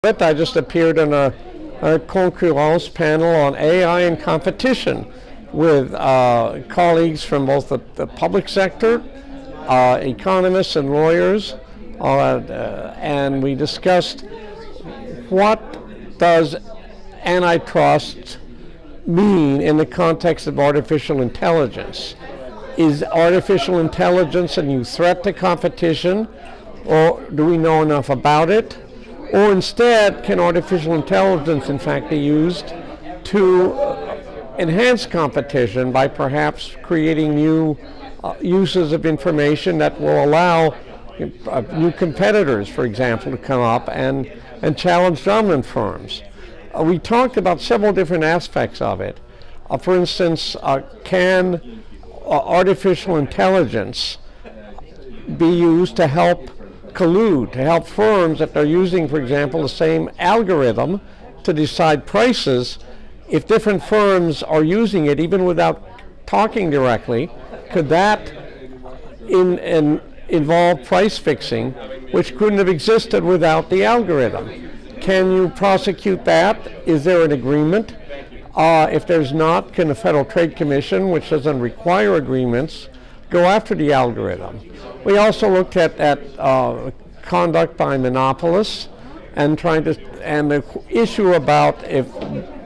I just appeared on a Concurrences panel on AI and competition with colleagues from both the public sector, economists and lawyers, and we discussed what does antitrust mean in the context of artificial intelligence. Is artificial intelligence a new threat to competition, or do we know enough about it? Or instead, can artificial intelligence in fact be used to enhance competition by perhaps creating new uses of information that will allow new competitors, for example, to come up and challenge dominant firms? We talked about several different aspects of it. For instance, can artificial intelligence be used to help collude, to help firms that are using, for example, the same algorithm to decide prices? If different firms are using it even without talking directly, could that involve price fixing, which couldn't have existed without the algorithm? Can you prosecute that? Is there an agreement? If there's not, can the Federal Trade Commission, which doesn't require agreements, go after the algorithm? We also looked at conduct by monopolists and the issue about if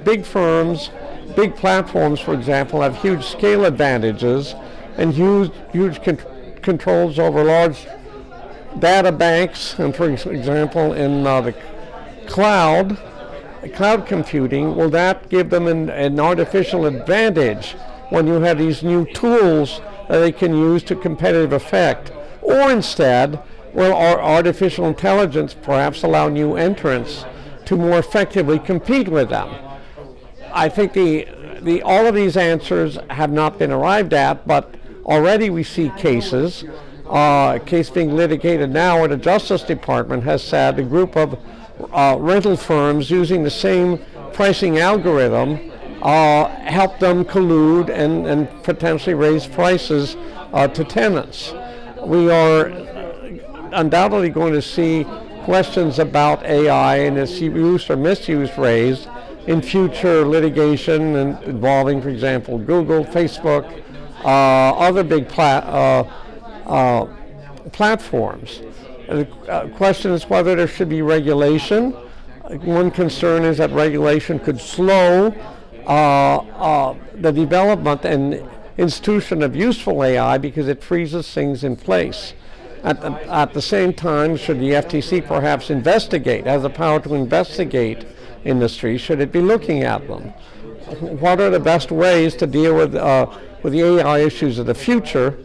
big firms, big platforms, for example, have huge scale advantages and huge controls over large data banks, and for example, in the cloud computing, will that give them an artificial advantage when you have these new tools that they can use to competitive effect? Or instead, will our artificial intelligence perhaps allow new entrants to more effectively compete with them? I think all of these answers have not been arrived at, but already we see cases. A case being litigated now at the Justice Department has said a group of rental firms using the same pricing algorithm help them collude and potentially raise prices to tenants. We are undoubtedly going to see questions about AI and its use or misuse raised in future litigation involving, for example, Google, Facebook, other big platforms. The question is whether there should be regulation. One concern is that regulation could slow the development and institution of useful AI because it freezes things in place. At the same time, should the FTC perhaps investigate, has the power to investigate industries, should it be looking at them? What are the best ways to deal with the AI issues of the future?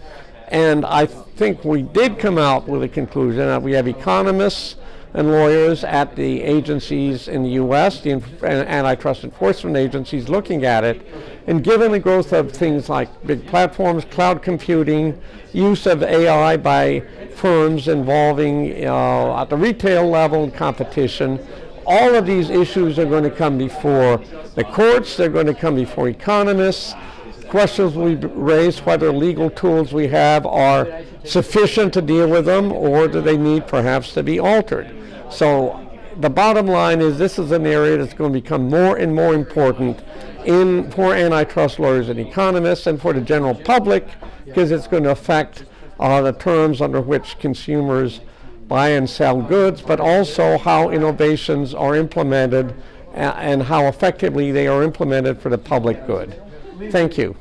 And I think we did come out with a conclusion that we have economists and lawyers at the agencies in the U.S., the antitrust enforcement agencies, looking at it. And given the growth of things like big platforms, cloud computing, use of AI by firms involving at the retail level competition, all of these issues are going to come before the courts, they're going to come before economists. Questions will be raised whether legal tools we have are sufficient to deal with them, or do they need perhaps to be altered. So the bottom line is this is an area that's going to become more and more important for antitrust lawyers and economists and for the general public, because it's going to affect the terms under which consumers buy and sell goods, but also how innovations are implemented and how effectively they are implemented for the public good. Thank you.